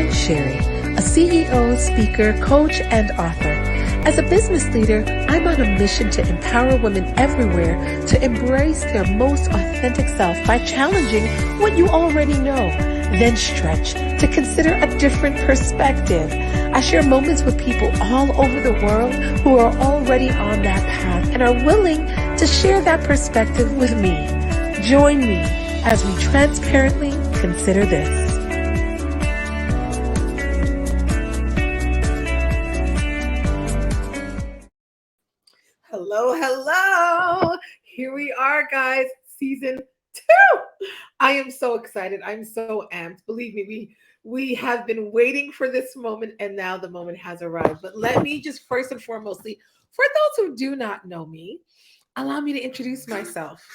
I'm Sherri, a CEO, speaker, coach, and author. As a business leader, I'm on a mission to empower women everywhere to embrace their most authentic self by challenging what you already know, then stretch to consider a different perspective. I share moments with people all over the world who are already on that path and are willing to share that perspective with me. Join me as we transparently consider this. Hello. Here we are, guys. Season 2. I am so excited. I'm so amped. Believe me, we have been waiting for this moment, and now the moment has arrived. But let me just first and foremostly, for those who do not know me, allow me to introduce myself.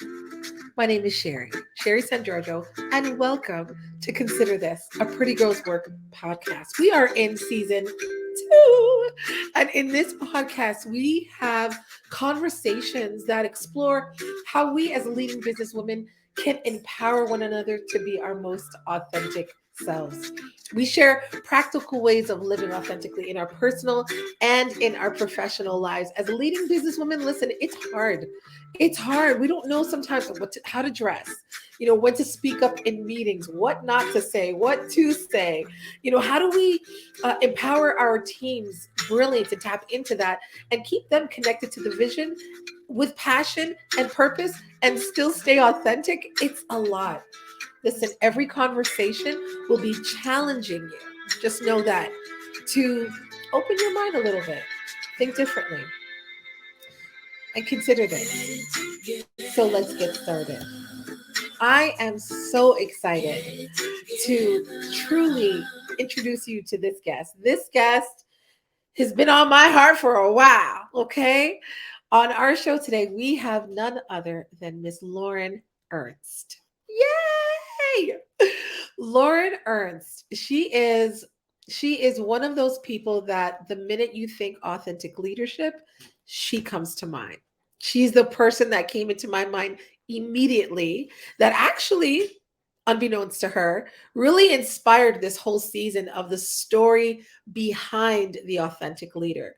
My name is Sherri Sanjurjo, and welcome to Consider This, a Pretty Girls Work podcast. We are in season 2, and in this podcast, we have conversations that explore how we as leading businesswomen can empower one another to be our most authentic selves. We share practical ways of living authentically in our personal and in our professional lives. As leading businesswomen, listen, it's hard. It's hard. We don't know sometimes how to dress, when to speak up in meetings, what not to say, what to say. How do we empower our teams brilliantly to tap into that and keep them connected to the vision with passion and purpose and still stay authentic? It's a lot. Listen, every conversation will be challenging you. Just know that, to open your mind a little bit, think differently, and consider this. So let's get started. I am so excited to truly introduce you to this guest. This guest has been on my heart for a while, okay? On our show today, we have none other than Miss Lauren Ernst. Yay! Lauren Ernst. She is one of those people that the minute you think authentic leadership, she comes to mind. She's the person that came into my mind immediately that actually, unbeknownst to her, really inspired this whole season of the story behind the authentic leader.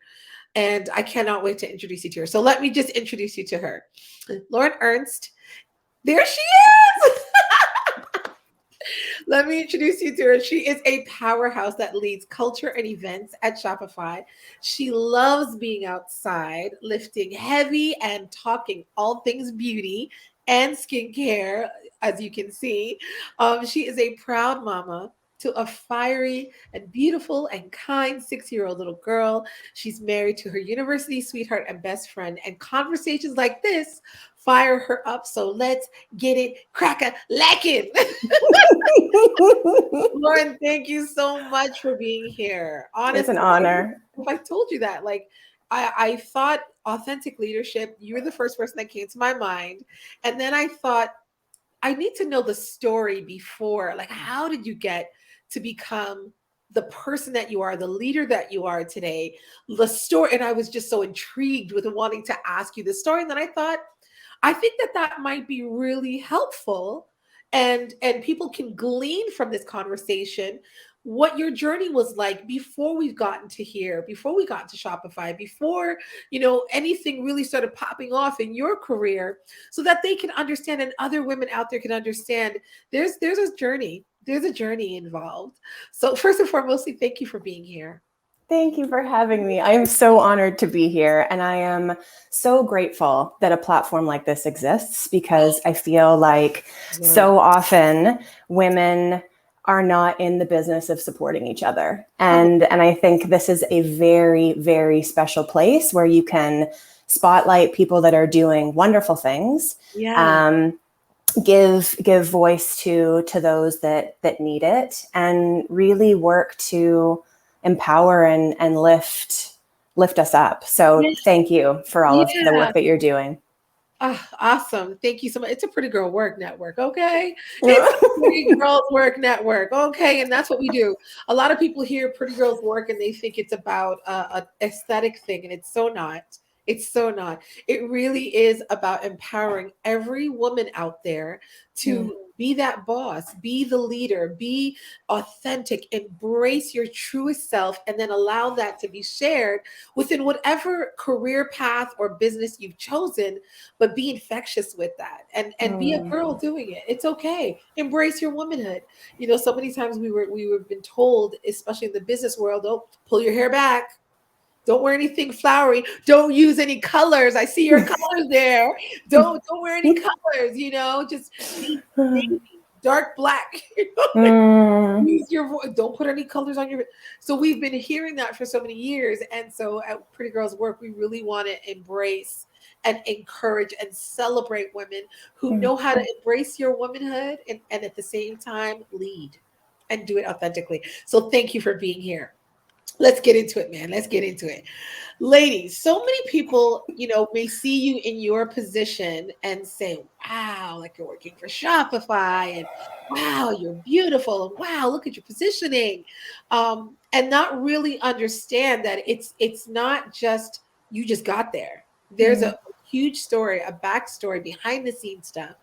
And I cannot wait to introduce you to her. So let me just introduce you to her. Lauren Ernst. There she is. Let me introduce you to her. She is a powerhouse that leads culture and events at Shopify. She loves being outside, lifting heavy and talking all things beauty and skincare, as you can see. She is a proud mama to a fiery and beautiful and kind 6-year-old little girl. She's married to her university sweetheart and best friend, and conversations like this fire her up. So let's get it crack-a-lackin'. Lauren, thank you so much for being here. Honestly, it's an honor. If I told you that, I thought authentic leadership, you were the first person that came to my mind. And then I thought, I need to know the story before. How did you get to become the person that you are, the leader that you are today? The story. And I was just so intrigued with wanting to ask you the story. And then I thought, I think that might be really helpful. And people can glean from this conversation what your journey was like before we've gotten to here, before we got to Shopify, before, anything really started popping off in your career, so that they can understand and other women out there can understand there's a journey. There's a journey involved. So first and foremost, thank you for being here. Thank you for having me. I am so honored to be here. And I am so grateful that a platform like this exists, because I feel like so often women are not in the business of supporting each other. And I think this is a very, very special place where you can spotlight people that are doing wonderful things. Yeah. Give voice to those that need it, and really work to empower and lift us up. So thank you for all of the work that you're doing. Awesome. Thank you so much. It's a Pretty Girl Work Network, okay? It's a Pretty Girls Work Network, okay? And that's what we do. A lot of people hear Pretty Girls Work and they think it's about an aesthetic thing, and it's so not. It's so not. It really is about empowering every woman out there to be that boss, be the leader, be authentic, embrace your truest self, and then allow that to be shared within whatever career path or business you've chosen, but be infectious with that and be a girl doing it. It's okay. Embrace your womanhood. So many times we were been told, especially in the business world, oh, pull your hair back. Don't wear anything flowery. Don't use any colors. I see your colors there. Don't wear any colors, just be navy, dark black. Use your voice. Don't put any colors on your. So we've been hearing that for so many years. And so at Pretty Girls Work, we really want to embrace and encourage and celebrate women who know how to embrace your womanhood and at the same time lead and do it authentically. So thank you for being here. Let's get into it, man. Let's get into it. Ladies, so many people, may see you in your position and say, wow, like you're working for Shopify and wow, you're beautiful. And wow, look at your positioning. And not really understand that it's not just, you just got there. There's a huge story, a backstory behind the scenes stuff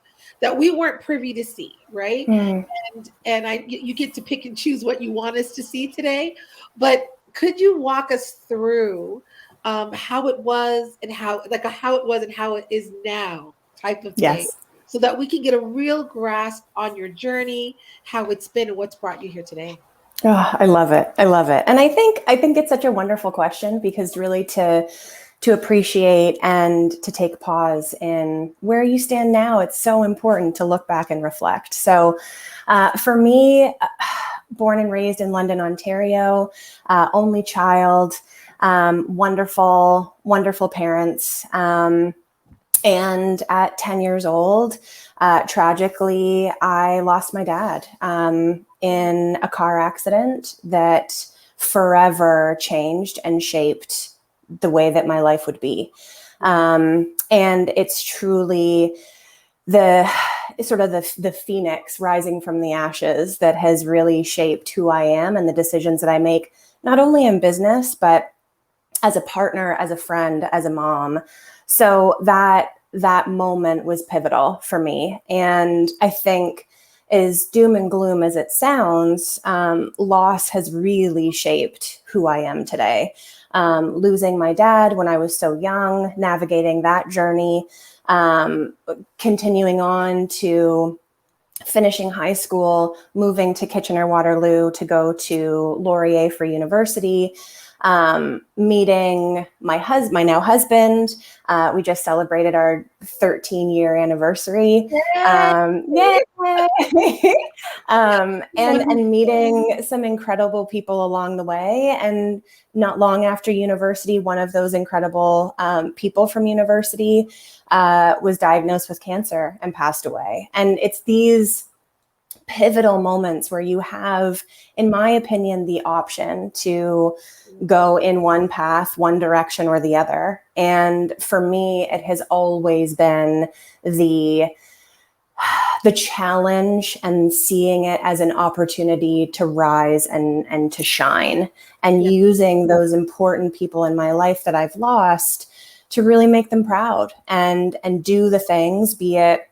that we weren't privy to see. Right. And you get to pick and choose what you want us to see today. But could you walk us through how it was and how it is now type of thing, so that we can get a real grasp on your journey, how it's been, and what's brought you here today? Oh, I love it. I love it. And I think it's such a wonderful question, because really to appreciate and to take pause in where you stand now, it's so important to look back and reflect. So for me, born and raised in London, Ontario, only child, wonderful, wonderful parents. And at 10 years old, tragically, I lost my dad in a car accident that forever changed and shaped the way that my life would be. And it's truly the phoenix rising from the ashes that has really shaped who I am and the decisions that I make, not only in business, but as a partner, as a friend, as a mom. So that moment was pivotal for me. And I think, as doom and gloom as it sounds, loss has really shaped who I am today. Losing my dad when I was so young, navigating that journey, continuing on to finishing high school, moving to Kitchener-Waterloo to go to Laurier for university, meeting my now husband. We just celebrated our 13-year anniversary. Yay! And meeting some incredible people along the way. And not long after university, one of those incredible people from university was diagnosed with cancer and passed away. And it's these pivotal moments where you have, in my opinion, the option to go in one path, one direction or the other. And for me, it has always been the challenge and seeing it as an opportunity to rise and to shine, and using those important people in my life that I've lost to really make them proud and do the things, be it,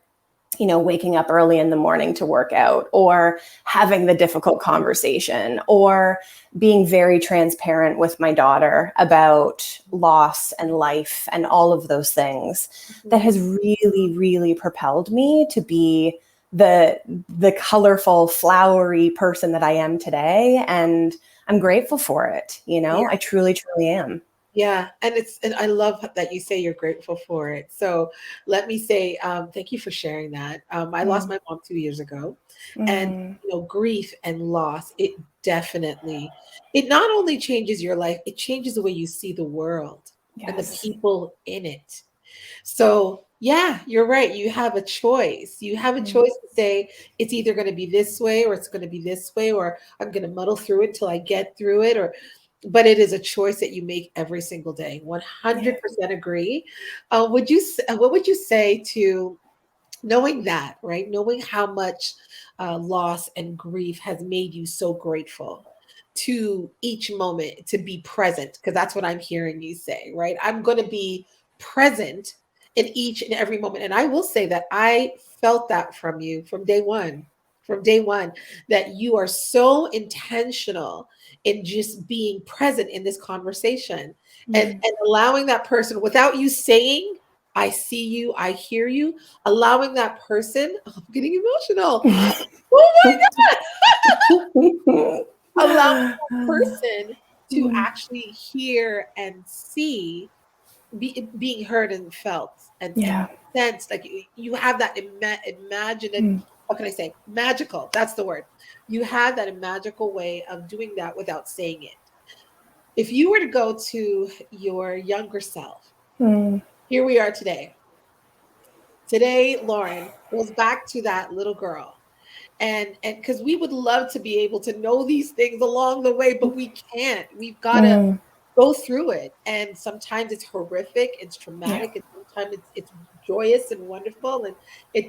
waking up early in the morning to work out, or having the difficult conversation, or being very transparent with my daughter about loss and life and all of those things. That has really, really propelled me to be the colorful, flowery person that I am today. And I'm grateful for it. I truly, truly am. Yeah. And I love that you say you're grateful for it. So let me say, thank you for sharing that. I lost my mom 2 years ago, and, grief and loss, it not only changes your life, it changes the way you see the world and the people in it. So yeah, you're right. You have a choice. You have a choice to say, it's either going to be this way or it's going to be this way, or I'm going to muddle through it till I get through it, but it is a choice that you make every single day. 100% agree. What would you say to knowing that, right? Knowing how much loss and grief has made you so grateful to each moment, to be present, because that's what I'm hearing you say, right? I'm going to be present in each and every moment. And I will say that I felt that from you from day one, that you are so intentional in just being present in this conversation and allowing that person without you saying, I see you, I hear you, allowing that person, oh, I'm getting emotional. Oh my God, allowing that person to actually hear and see being heard and felt and Yeah. sensed, like you have that imaginative, what can I say, magical, that's the word, you have that magical way of doing that without saying it. If you were to go to your younger self, here we are today Lauren goes back to that little girl, and because we would love to be able to know these things along the way, but we can't. We've got to go through it, and sometimes it's horrific, it's Yeah. traumatic, and sometimes it's joyous and wonderful, and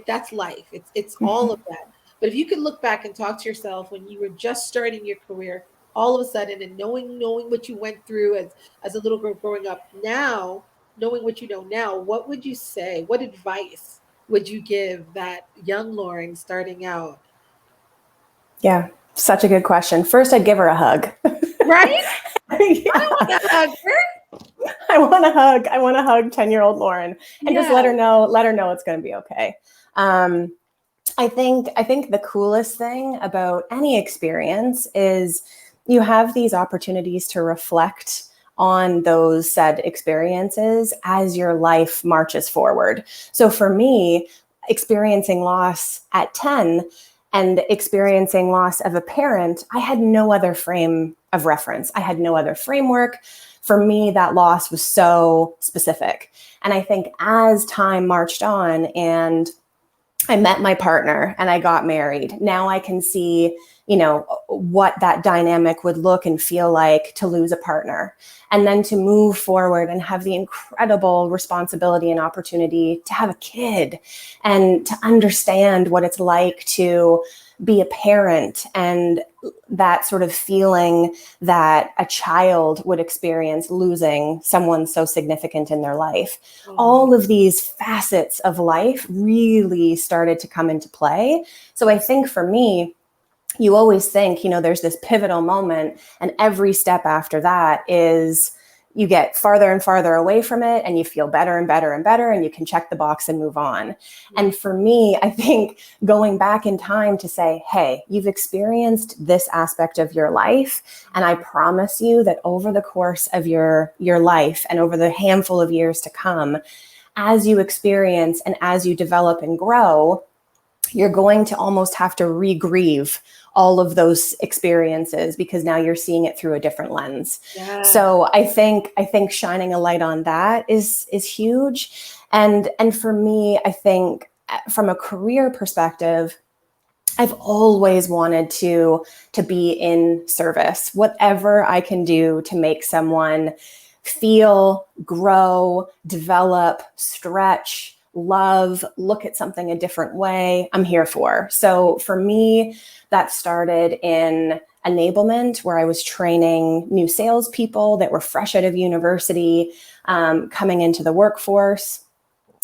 that's life. It's all of that. But if you could look back and talk to yourself when you were just starting your career, all of a sudden, and knowing what you went through as a little girl growing up, now knowing what you know now, what would you say? What advice would you give that young Lauren starting out? Yeah. Such a good question. First, I'd give her a hug. Right? Yeah. I want to hug her. I want to hug. I want to hug 10-year-old Lauren and just Yeah. let her know it's going to be okay. I think the coolest thing about any experience is you have these opportunities to reflect on those said experiences as your life marches forward. So for me, experiencing loss at 10 and experiencing loss of a parent, I had no other frame of reference. I had no other framework. For me, that loss was so specific. And I think as time marched on and I met my partner and I got married, now I can see, what that dynamic would look and feel like to lose a partner. And then to move forward and have the incredible responsibility and opportunity to have a kid and to understand what it's like to be a parent and that sort of feeling that a child would experience losing someone so significant in their life. All of these facets of life really started to come into play. So I think for me, you always think, there's this pivotal moment, and every step after that is you get farther and farther away from it and you feel better and better and better and you can check the box and move on. And for me, I think going back in time to say, hey, you've experienced this aspect of your life. And I promise you that over the course of your life and over the handful of years to come, as you experience and as you develop and grow, you're going to almost have to re-grieve all of those experiences because now you're seeing it through a different lens. Yeah. So I think shining a light on that is huge. And for me, I think from a career perspective, I've always wanted to be in service, whatever I can do to make someone feel, grow, develop, stretch, love, look at something a different way, I'm here for. So for me, that started in enablement, where I was training new salespeople that were fresh out of university, coming into the workforce.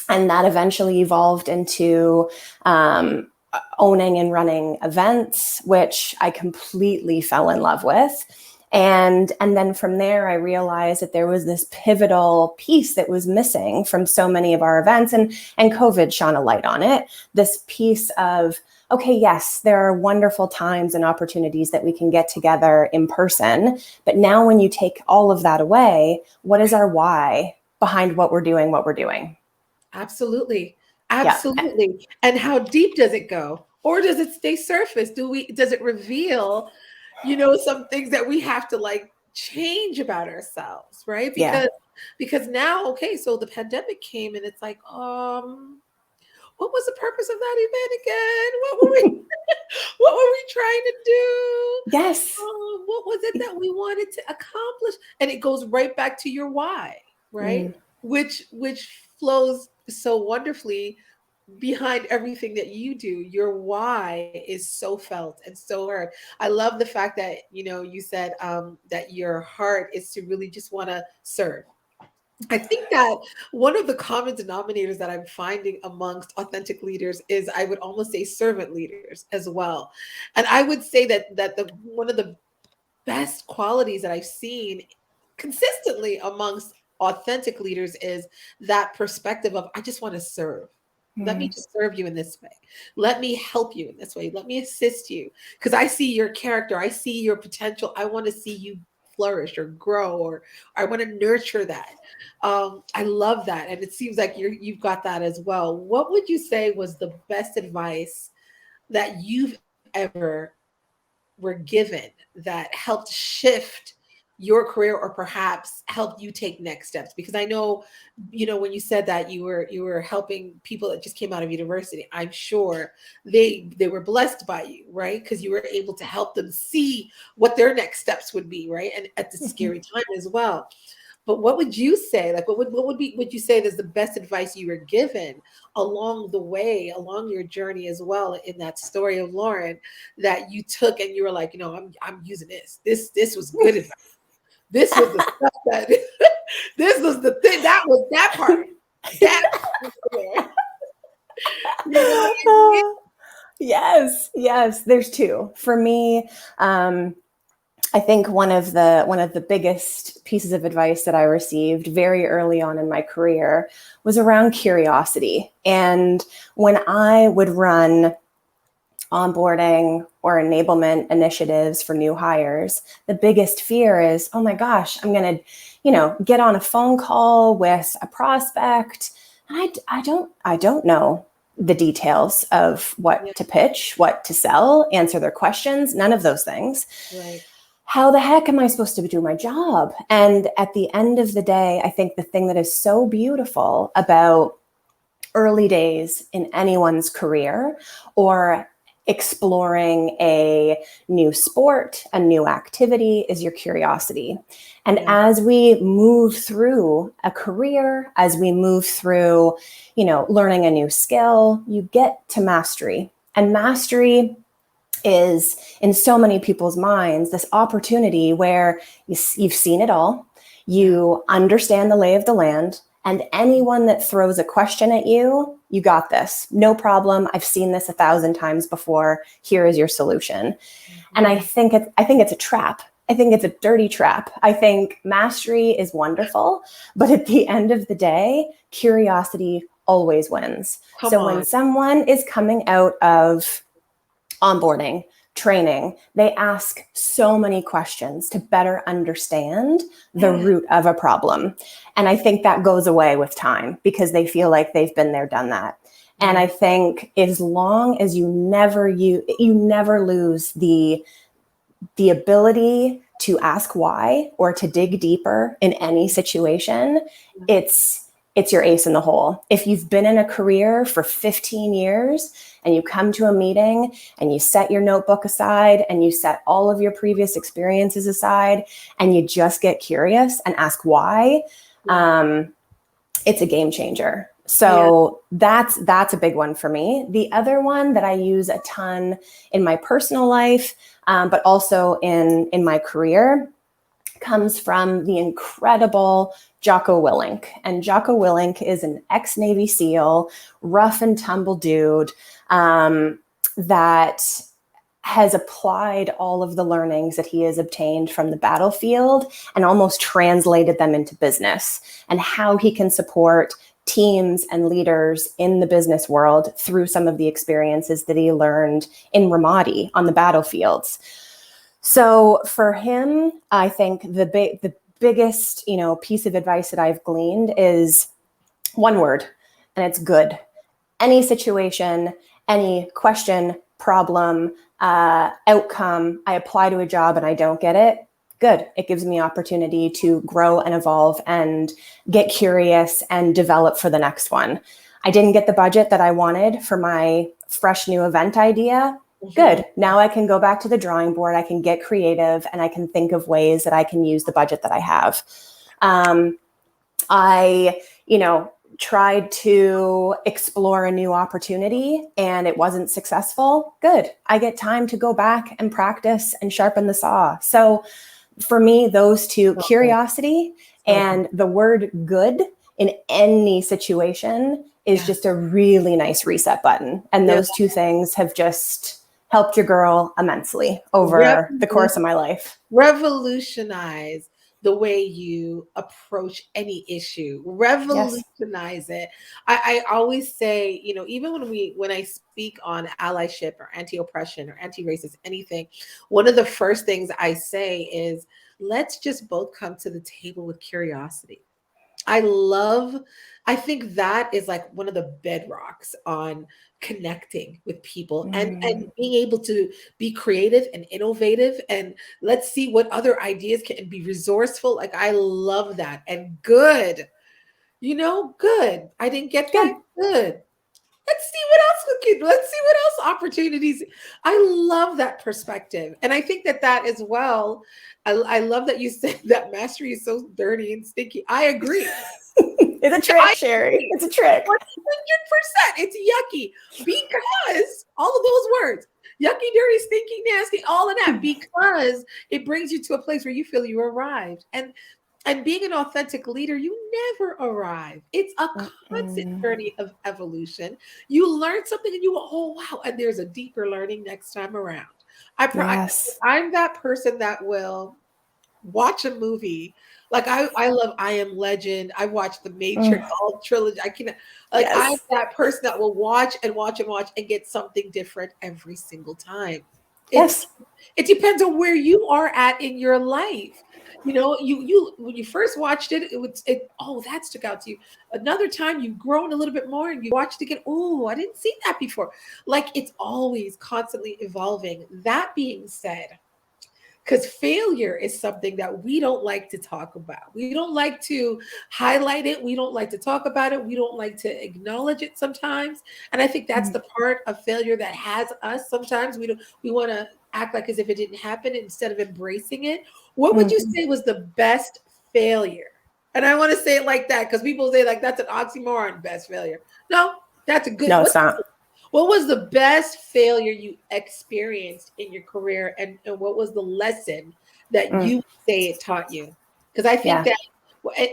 And that eventually evolved into owning and running events, which I completely fell in love with. And then from there, I realized that there was this pivotal piece that was missing from so many of our events, and COVID shone a light on it. This piece of, okay, yes, there are wonderful times and opportunities that we can get together in person, but now when you take all of that away, what is our why behind what we're doing? Absolutely. Absolutely. Yeah. And how deep does it go? Or does it stay surface? Does it reveal, some things that we have to change about ourselves, right? Because now, okay, so the pandemic came and it's like, what was the purpose of that event again? What were we trying to do? Yes. What was it that we wanted to accomplish? And it goes right back to your why, right? Which flows so wonderfully behind everything that you do. Your why is so felt and so heard. I love the fact that, you said that your heart is to really just want to serve. I think that one of the common denominators that I'm finding amongst authentic leaders is, I would almost say, servant leaders as well. And I would say that the one of the best qualities that I've seen consistently amongst authentic leaders is that perspective of, I just want to serve. Let me Mm. just serve you in this way. Let me help you in this way. Let me assist you, because I see your character. I see your potential. I want to see you flourish or grow, or I want to nurture that. I love that. And it seems like you've got that as well. What would you say was the best advice that you've ever were given that helped shift your career, or perhaps helped you take next steps? Because I know, when you said that you were helping people that just came out of university, I'm sure they were blessed by you, right? Because you were able to help them see what their next steps would be, right? And at the scary time as well. But what would you say? Like, would you say is the best advice you were given along the way, along your journey as well, in that story of Lauren, that you took and you were like, I'm using this. This was good advice. This was the stuff that this was the thing, that was that part. That part was there. You know what I mean? Yes, yes. There's two. For me, I think one of the biggest pieces of advice that I received very early on in my career was around curiosity. And when I would run onboarding or enablement initiatives for new hires, the biggest fear is, oh my gosh, I'm going to, get on a phone call with a prospect. I don't know the details of what Yeah, to pitch, what to sell, answer their questions, none of those things. right. How the heck am I supposed to do my job? And at the end of the day, I think the thing that is so beautiful about early days in anyone's career, or exploring a new sport, a new activity, is your curiosity. And Yeah. as we move through a career, as we move through, learning a new skill, you get to mastery. And mastery is, in so many people's minds, this opportunity where you've seen it all, Yeah. you understand the lay of the land, and anyone that throws a question at you, you got this, no problem. I've seen this 1,000 times before. Here is your solution. And I Mhm. think it's a trap. I think it's a dirty trap. I think mastery is wonderful, but at the end of the day, curiosity always wins. Come So when on. someone is coming out of onboarding, training, they ask so many questions to better understand the Yeah. root of a problem. And I think that goes away with time because they feel like they've been there, done that. And Yeah. I think as long as you never lose the ability to ask why or to dig deeper in any situation, it's your ace in the hole. If you've been in a career for 15 years and you come to a meeting and you set your notebook aside and you set all of your previous experiences aside and you just get curious and ask why, it's a game changer. Yeah. So that's a big one for me. The other one that I use a ton in my personal life, but also in my career, comes from the incredible Jocko Willink. And Jocko Willink is an ex-Navy SEAL, rough and tumble dude, that has applied all of the learnings that he has obtained from the battlefield and almost translated them into business, and how he can support teams and leaders in the business world through some of the experiences that he learned in Ramadi on the battlefields. So for him, I think the biggest, piece of advice that I've gleaned is one word, and it's good. Any situation, any question, problem, outcome, I apply to a job and I don't get it, good. It gives me opportunity to grow and evolve and get curious and develop for the next one. I didn't get the budget that I wanted for my fresh new event idea. Good. Now I can go back to the drawing board. I can get creative and I can think of ways that I can use the budget that I have. I, tried to explore a new opportunity and it wasn't successful. Good. I get time to go back and practice and sharpen the saw. So for me, those two, curiosity and the word good in any situation is just a really nice reset button. And those two things have just helped your girl immensely over the course of my life. Revolutionize the way you approach any issue. Revolutionize it. I always say, you know, even when I speak on allyship or anti-oppression or anti-racist, anything, one of the first things I say is, let's just both come to the table with curiosity. I think that is like one of the bedrocks on connecting with people and being able to be creative and innovative, and let's see what other ideas can be resourceful. Like, I love that. And good, you know, good. I didn't get that. Good. Let's see what else let's see what else opportunities. I love that perspective. And I think that as well, I love that you said that mastery is so dirty and stinky. I agree. It's a trick, Sherri. It's a trick. 100%. It's yucky because all of those words, yucky, dirty, stinky, nasty, all of that, because it brings you to a place where you feel you arrived. And being an authentic leader, you never arrive. It's a constant journey of evolution. You learn something and you go, oh, wow. And there's a deeper learning next time around. I'm that person that will watch a movie. Like I love I Am Legend. I watched the Matrix, all trilogy. I can I'm that person that will watch and watch and watch and get something different every single time. It depends on where you are at in your life. You know, you when you first watched it, that stuck out to you. Another time you've grown a little bit more and you watched it again. Oh, I didn't see that before. Like, it's always constantly evolving. That being said, because failure is something that we don't like to talk about. We don't like to highlight it. We don't like to talk about it. We don't like to acknowledge it sometimes. And I think that's the part of failure that has us. Sometimes we want to act like as if it didn't happen instead of embracing it. What would you say was the best failure? And I want to say it like that because people say like that's an oxymoron, best failure. No, that's a good. No, it's not. What was the best failure you experienced in your career, and what was the lesson that you say it taught you? Because I think that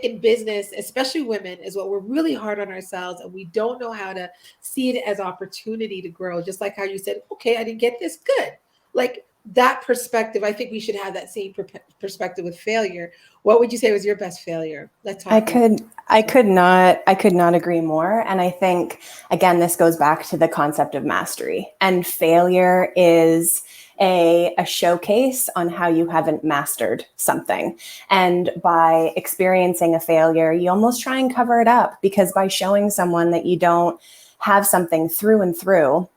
in business, especially women, is what we're really hard on ourselves, and we don't know how to see it as opportunity to grow. Just like how you said, okay, I didn't get this, good. Like that perspective, I think we should have that same perspective with failure. What would you say was your best failure? Let's talk. I could not agree more. And I think, again, this goes back to the concept of mastery, and failure is a showcase on how you haven't mastered something. And by experiencing a failure, you almost try and cover it up, because by showing someone that you don't have something through and through,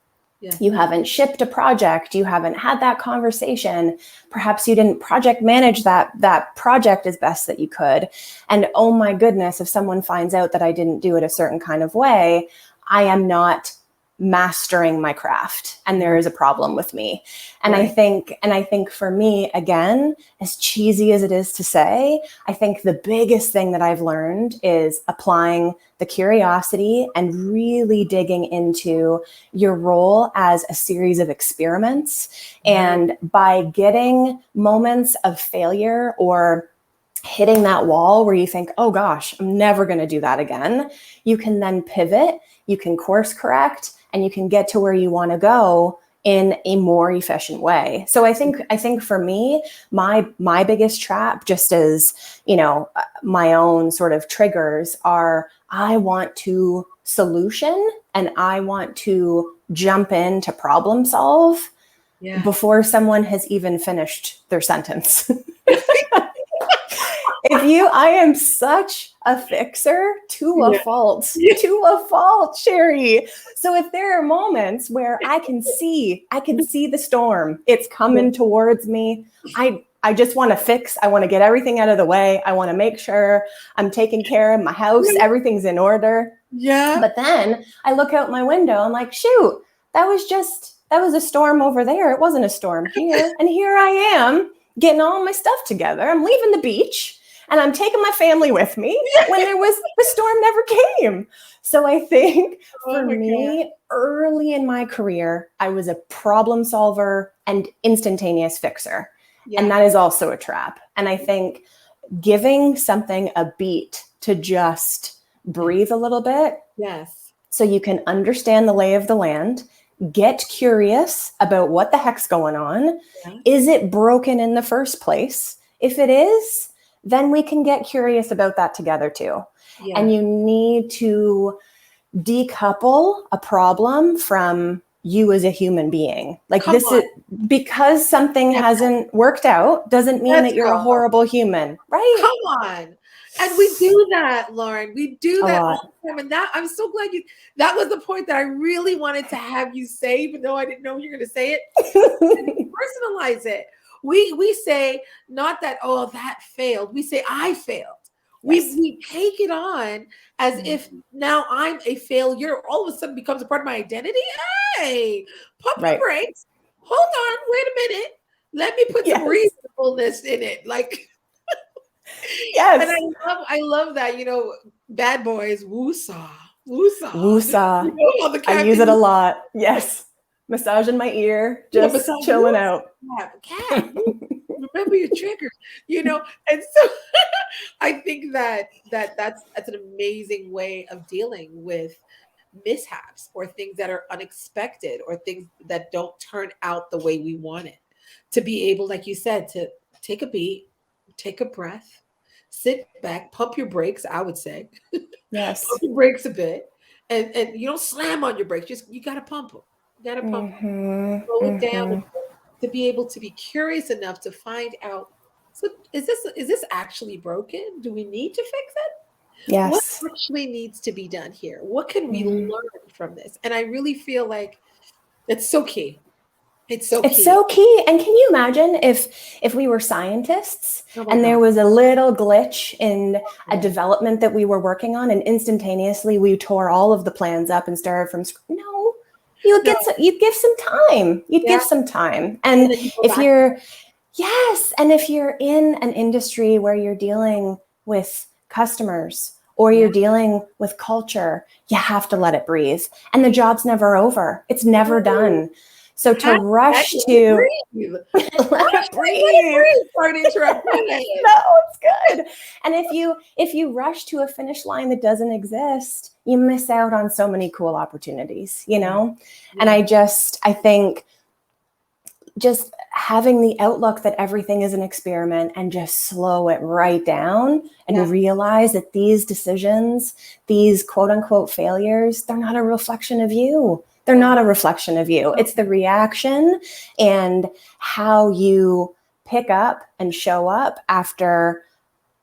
you haven't shipped a project, you haven't had that conversation, perhaps you didn't project manage that project as best that you could. And oh my goodness, if someone finds out that I didn't do it a certain kind of way, I am not mastering my craft, and there is a problem with me. And I think for me, again, as cheesy as it is to say, I think the biggest thing that I've learned is applying the curiosity and really digging into your role as a series of experiments. And by getting moments of failure or hitting that wall where you think, oh gosh, I'm never going to do that again, you can then pivot, you can course correct, and you can get to where you want to go in a more efficient way. So I think for me, my biggest trap, just as, you know, my own sort of triggers are, I want to solution and I want to jump in to problem solve before someone has even finished their sentence. I am such a fixer to a fault, Sherri. So if there are moments where I can see the storm, it's coming towards me, I just want to fix. I want to get everything out of the way. I want to make sure I'm taking care of my house. Everything's in order. Yeah. But then I look out my window. I'm like, shoot, that was a storm over there. It wasn't a storm here. And here I am getting all my stuff together. I'm leaving the beach. And I'm taking my family with me when the storm never came. So I think for me, early in my career, I was a problem solver and instantaneous fixer. And that is also a trap. And I think giving something a beat to just breathe a little bit. Yes. So you can understand the lay of the land, get curious about what the heck's going on. Yeah. Is it broken in the first place? If it is, then we can get curious about that together too. Yeah. And you need to decouple a problem from you as a human being. Like Come on. is because something hasn't worked out doesn't mean that you're a horrible human, right? Come on. And we do that, Lauren. We do that all the time. And that I'm so glad that was the point that I really wanted to have you say, even though I didn't know you were going to say it. Personalize it. We say not that, oh, that failed. We say I failed. Yes. We take it on as if now I'm a failure. All of a sudden becomes a part of my identity. Hey, pump your brakes. Hold on, wait a minute. Let me put some reasonableness in it. Like, yes. And I love that, Bad Boys, woosah. Woosah. I use it a lot. Yes. Massaging my ear, just chilling out. Cat. Remember your triggers, and so I think that's an amazing way of dealing with mishaps or things that are unexpected or things that don't turn out the way we want it. To be able, like you said, to take a beat, take a breath, sit back, pump your brakes, I would say. Yes. Pump your brakes a bit. And you don't slam on your brakes, you gotta pump them. You gotta pump them. Slow it down to be able to be curious enough to find out, so is this actually broken? Do we need to fix it? Yes. What actually needs to be done here? What can we learn from this? And I really feel like it's so key. It's so key. And can you imagine if we were scientists and there was a little glitch in a development that we were working on and instantaneously we tore all of the plans up and started from scratch? No. You'd give some time. Give some time. And if you're in an industry where you're dealing with customers or you're dealing with culture, you have to let it breathe. And the job's never over. It's never done. So to rush to let it breathe. Sorry to interrupt. No, it's good. And if you rush to a finish line that doesn't exist, you miss out on so many cool opportunities, And I think just having the outlook that everything is an experiment and just slow it right down and realize that these decisions, these quote unquote failures, they're not a reflection of you. They're not a reflection of you. It's the reaction and how you pick up and show up after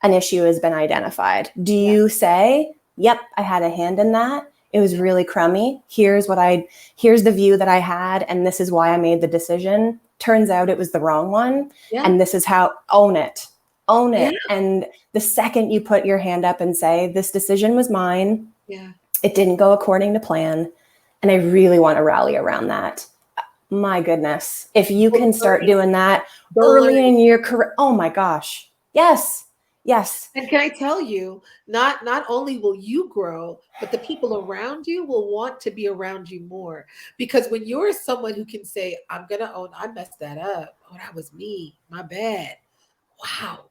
an issue has been identified. Do you say, yep, I had a hand in that. It was really crummy. Here's the view that I had, and this is why I made the decision. Turns out it was the wrong one. Yeah. And this is how, own it. Yeah. And the second you put your hand up and say, this decision was mine. Yeah. It didn't go according to plan. And I really want to rally around that. My goodness. If you can start doing that early in your career, oh my gosh. Yes. Yes. And can I tell you, not only will you grow, but the people around you will want to be around you more. Because when you're someone who can say, I'm going to own, I messed that up. Oh, that was me. My bad. Wow.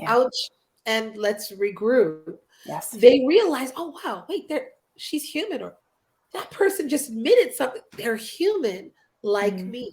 Ouch. And let's regroup. Yes. They realize, oh, wow, wait, she's human. Or that person just admitted something. They're human like me.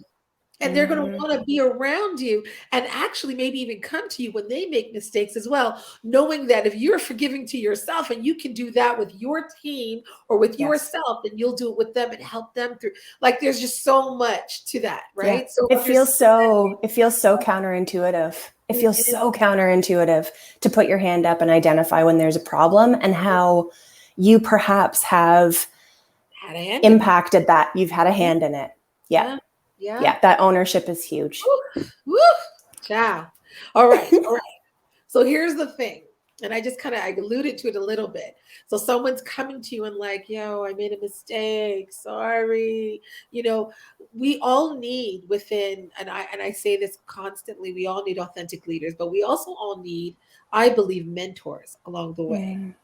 And they're going to want to be around you and actually maybe even come to you when they make mistakes as well, knowing that if you're forgiving to yourself and you can do that with your team or with yourself, then you'll do it with them and help them through. Like there's just so much to that, right? Yeah. So it feels so counterintuitive. It feels so counterintuitive to put your hand up and identify when there's a problem and how you perhaps have impacted that. You've had a hand in it. Yeah. Yeah, that ownership is huge. Woo. Ciao. All right. So here's the thing. And I alluded to it a little bit. So someone's coming to you and like, yo, I made a mistake. Sorry. We all need within, and I say this constantly, we all need authentic leaders, but we also all need, I believe, mentors along the way.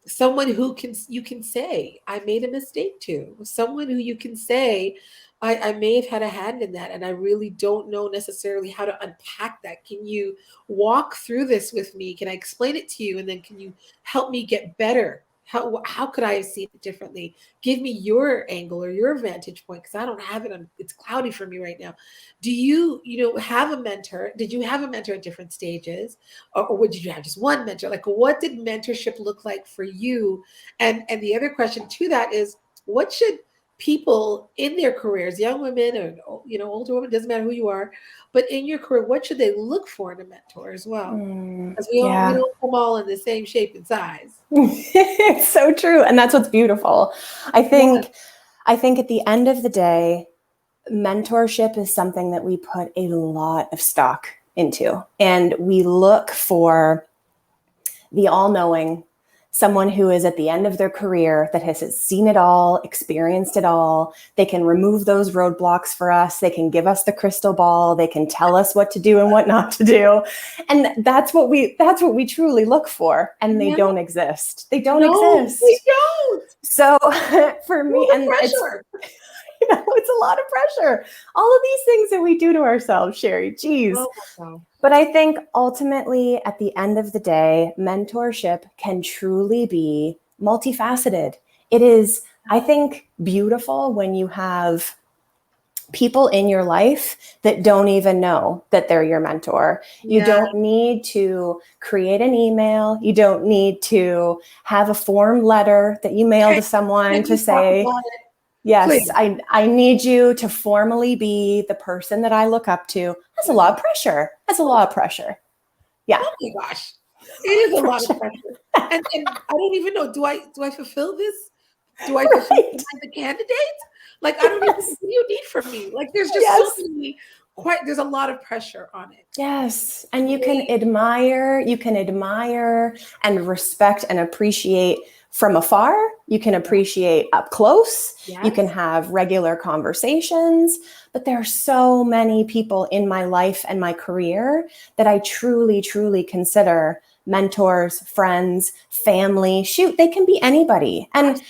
someone who you can say, I made a mistake to. Someone who you can say, I may have had a hand in that, and I really don't know necessarily how to unpack that. Can you walk through this with me? Can I explain it to you? And then can you help me get better? How could I have seen it differently? Give me your angle or your vantage point, because I don't have it. It's cloudy for me right now. Do you have a mentor? Did you have a mentor at different stages? Or did you have just one mentor? Like, what did mentorship look like for you? And the other question to that is, what should people in their careers, young women or older women, doesn't matter who you are, but in your career, what should they look for in a mentor as well? Because we Yeah. don't come all in the same shape and size. It's so true. And that's what's beautiful. I think at the end of the day, mentorship is something that we put a lot of stock into. And we look for the all-knowing, someone who is at the end of their career that has seen it all, experienced it all. They can remove those roadblocks for us. They can give us the crystal ball. They can tell us what to do and what not to do. And that's what we truly look for. And they don't exist. They don't exist. They don't. So for me, and pressure. It's a lot of pressure. All of these things that we do to ourselves, Sherri, geez. Oh, but I think ultimately at the end of the day, mentorship can truly be multifaceted. It is, I think, beautiful when you have people in your life that don't even know that they're your mentor. You don't need to create an email. You don't need to have a form letter that you mail to someone to say, yes, I need you to formally be the person that I look up to. That's a lot of pressure. Yeah. Oh my gosh. It is a lot of pressure. And I don't even know, do I fulfill this? Do I fulfill the candidate? Like, I don't even know what you need from me. Like, there's just so many, there's a lot of pressure on it. Yes. And you can admire and respect and appreciate from afar. You can appreciate up close. You can have regular conversations. But there are so many people in my life and my career that I truly, truly consider mentors, friends, family. Shoot, they can be anybody. And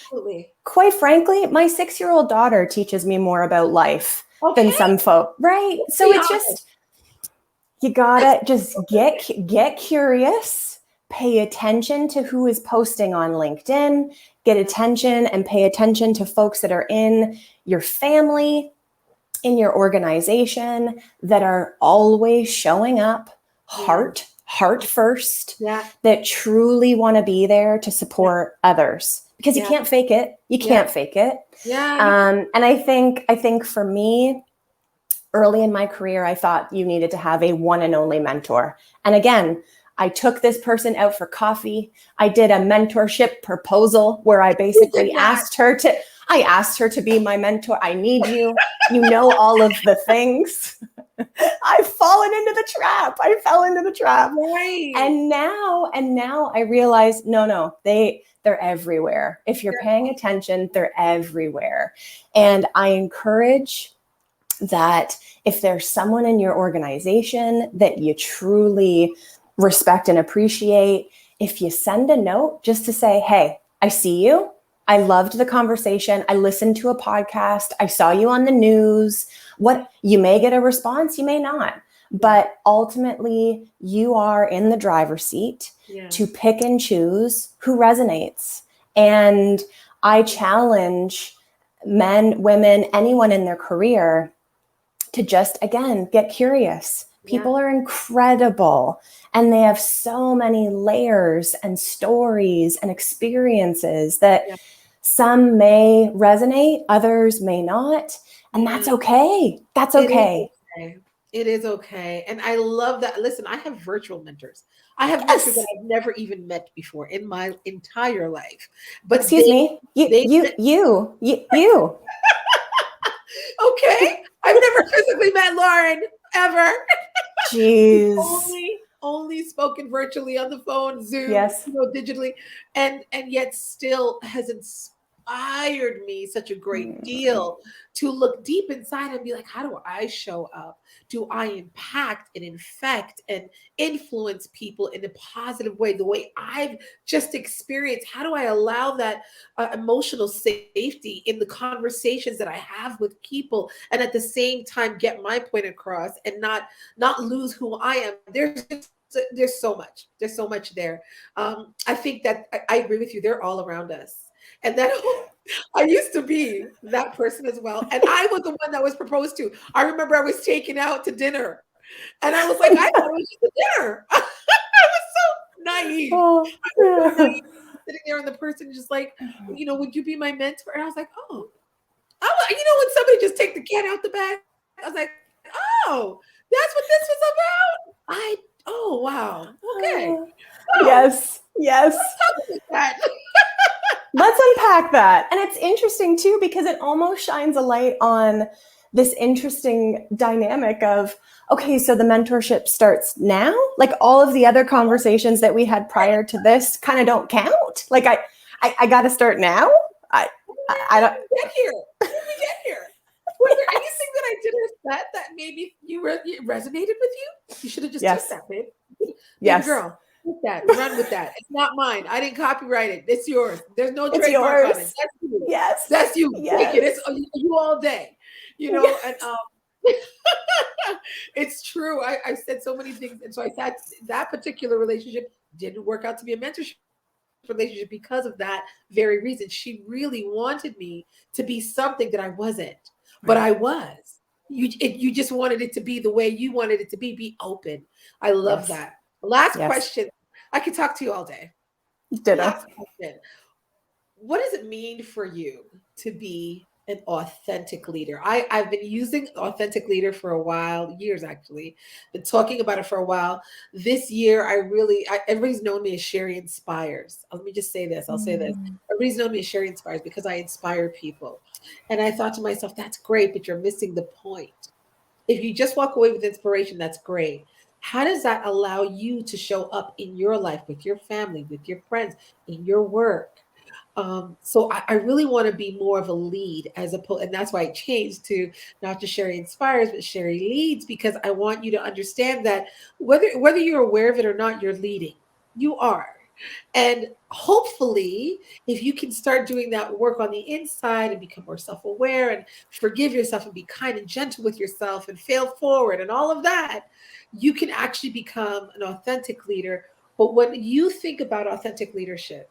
quite frankly, my 6-year-old daughter teaches me more about life than some folk, right? So it's just, you gotta just get curious, pay attention to who is posting on LinkedIn, get attention and pay attention to folks that are in your family, in your organization, that are always showing up, heart first, that truly want to be there to support others, because you can't fake it. You can't fake it. And I think for me, early in my career, I thought you needed to have a one and only mentor. And again, I took this person out for coffee. I did a mentorship proposal where I basically asked her to be my mentor. I need you. You know all of the things. I've fallen into the trap. I fell into the trap. Right. And now I realize, no, they're everywhere. If you're paying attention, they're everywhere. And I encourage that if there's someone in your organization that you truly respect and appreciate, if you send a note just to say, hey, I see you. I loved the conversation. I listened to a podcast. I saw you on the news. What, you may get a response, you may not. But ultimately, you are in the driver's seat to pick and choose who resonates. And I challenge men, women, anyone in their career to just, again, get curious. People are incredible, and they have so many layers and stories and experiences that some may resonate, others may not. And that's okay. That's okay. It is okay. And I love that. Listen, I have virtual mentors. I have mentors that I've never even met before in my entire life. But excuse me, you. Okay. I've never physically met Lauren ever. Jeez. Only spoken virtually on the phone, Zoom, digitally, and yet still has inspired me such a great deal to look deep inside and be like, how do I show up? Do I impact and infect and influence people in a positive way, the way I've just experienced? How do I allow that emotional safety in the conversations that I have with people, and at the same time get my point across and not lose who I am? There's so much there. I think that I agree with you. They're all around us. And that I used to be that person as well. And I was the one that was proposed to. I remember I was taken out to dinner. And I was like, I thought it was just a dinner. I was so naive. Oh, I was so naive, sitting there, and the person just like, would you be my mentor? And I was like, oh, when somebody just take the cat out the bag, I was like, oh, that's what this was about. Oh wow, okay. oh. Yes. Let's talk about that. Let's unpack that. And it's interesting too, because it almost shines a light on this interesting dynamic of, okay, so the mentorship starts now. Like all of the other conversations that we had prior to this kind of don't count. Like I got to start now. I don't get here. When did we get here? Was there anything that I did or said that maybe it resonated with you? You should have just took that, babe. Yes, girl. With that, run with that. It's not mine. I didn't copyright it. It's yours. There's no it's trademark yours. on it. That's you. Yes, that's you. Yes. Take it. It's you all day. Yes. And it's true. I said so many things, and so I said that particular relationship didn't work out to be a mentorship relationship because of that very reason. She really wanted me to be something that I wasn't, but I was. You just wanted it to be the way you wanted it to be. Be open. I love that. Last question. I could talk to you all day. Last question. What does it mean for you to be an authentic leader? I've been using authentic leader for a while, years actually. Been talking about it for a while. This year, everybody's known me as Sherri Inspires. Let me just say this. I'll say this. Everybody's known me as Sherri Inspires because I inspire people. And I thought to myself, that's great, but you're missing the point. If you just walk away with inspiration, that's great. How does that allow you to show up in your life, with your family, with your friends, in your work? So I really want to be more of a lead and that's why I changed to not just Sherri Inspires, but Sherri Leads, because I want you to understand that whether you're aware of it or not, you're leading. You are. And hopefully, if you can start doing that work on the inside and become more self-aware and forgive yourself and be kind and gentle with yourself and fail forward and all of that, you can actually become an authentic leader. But when you think about authentic leadership,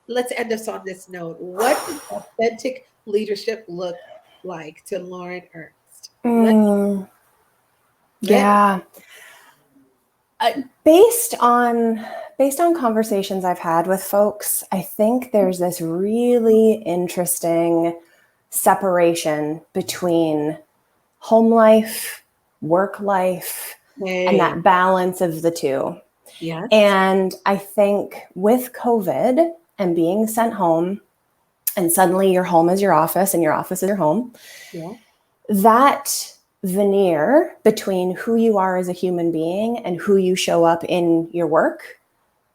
let's end us on this note. What does authentic leadership look like to Lauren Ernst? Yeah. Based on conversations I've had with folks, I think there's this really interesting separation between home life, work life, and that balance of the two. Yes. And I think with COVID and being sent home, and suddenly your home is your office and your office is your home, that veneer between who you are as a human being and who you show up in your work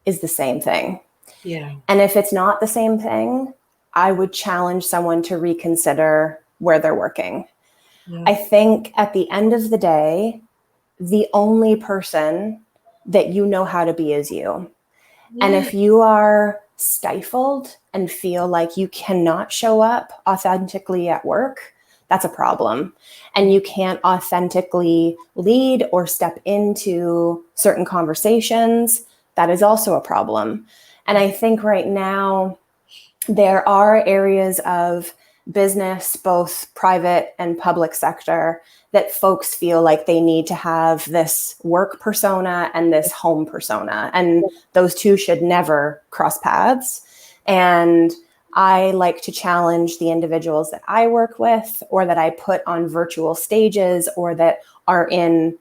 is the same thing. Yeah. And if it's not the same thing, I would challenge someone to reconsider where they're working. Yeah. I think at the end of the day, the only person that you know how to be is you. Yeah. And if you are stifled and feel like you cannot show up authentically at work, that's a problem. And you can't authentically lead or step into certain conversations, that is also a problem. And I think right now there are areas of business, both private and public sector, that folks feel like they need to have this work persona and this home persona, and those two should never cross paths. And I like to challenge the individuals that I work with or that I put on virtual stages or that are in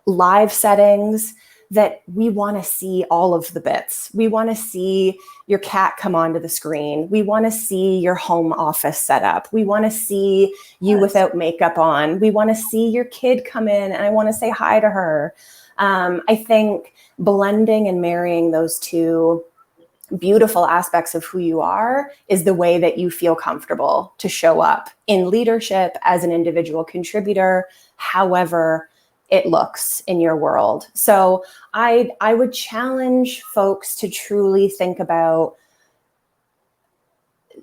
live settings, that we want to see all of the bits. We want to see your cat come onto the screen. We want to see your home office set up. We want to see you without makeup on. We want to see your kid come in and I want to say hi to her. I think blending and marrying those two beautiful aspects of who you are is the way that you feel comfortable to show up in leadership as an individual contributor, however it looks in your world. So I would challenge folks to truly think about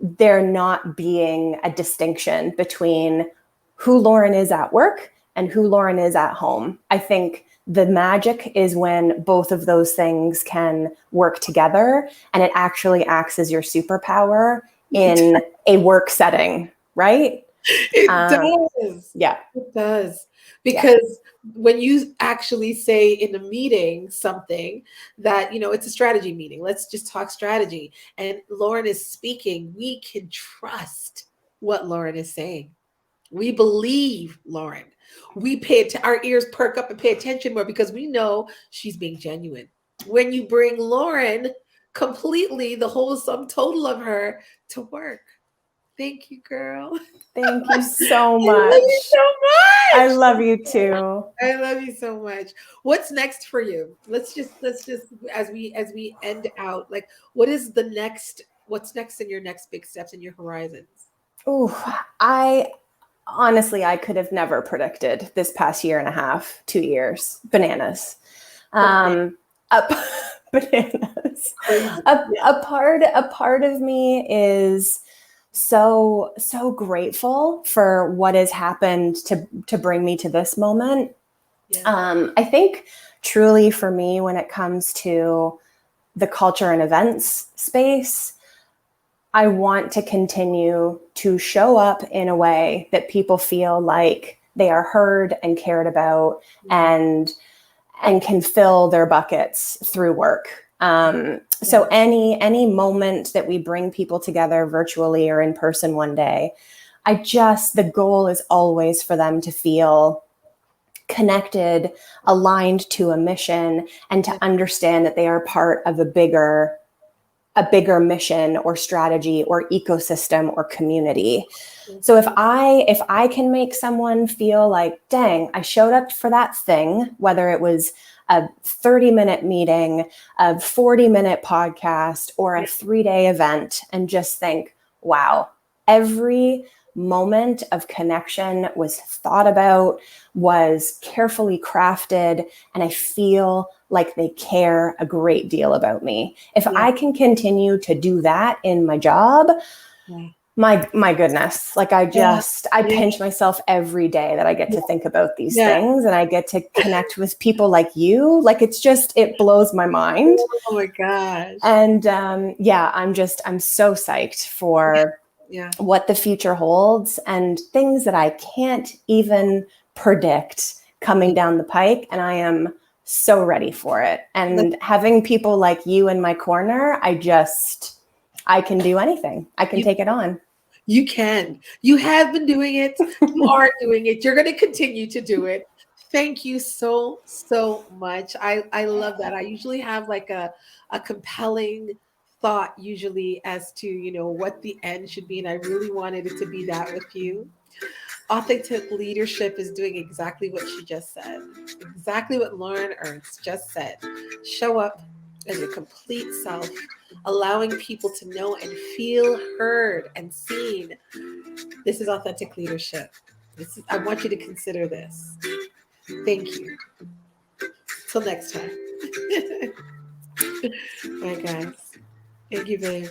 there not being a distinction between who Lauren is at work and who Lauren is at home. I think the magic is when both of those things can work together and it actually acts as your superpower in a work setting, right? It does. Yeah. It does. Because when you actually say in a meeting something that, it's a strategy meeting, let's just talk strategy, and Lauren is speaking, we can trust what Lauren is saying. We believe Lauren. We our ears perk up and pay attention more because we know she's being genuine. When you bring Lauren completely, the whole sum total of her to work. Thank you, girl. Thank you so much. I love you so much. I love you too. I love you so much. What's next for you? Let's just as we end out, like what's next in your next big steps in your horizons? Oh, honestly, I could have never predicted this past year and a half, 2 years. Bananas. Bananas. A part of me is so grateful for what has happened to bring me to this moment. Yeah. I think truly for me, when it comes to the culture and events space, I want to continue to show up in a way that people feel like they are heard and cared about and can fill their buckets through work. So any moment that we bring people together virtually or in person one day, the goal is always for them to feel connected, aligned to a mission, and to understand that they are part of a bigger mission or strategy or ecosystem or community. So if I can make someone feel like, dang, I showed up for that thing, whether it was a 30-minute meeting, a 40-minute podcast, or a 3-day event, and just think, wow, every moment of connection was thought about, was carefully crafted, and I feel like they care a great deal about me. If I can continue to do that in my job, my goodness, like I pinch myself every day that I get to think about these things and I get to connect with people like you. Like it blows my mind. Oh my gosh. And I'm so psyched for what the future holds and things that I can't even predict coming down the pike. And I am so ready for it. And having people like you in my corner, I can do anything. I can take it on. You can. You have been doing it. You are doing it. You're going to continue to do it. Thank you so, so much. I love that. I usually have like a compelling thought usually as to, what the end should be. And I really wanted it to be that with you. Authentic leadership is doing exactly what she just said. Exactly what Lauren Ernst just said. Show up as your complete self, allowing people to know and feel heard and seen. This is authentic leadership. I want you to consider this. Thank you. Till next time. Bye, guys. Thank you, babe.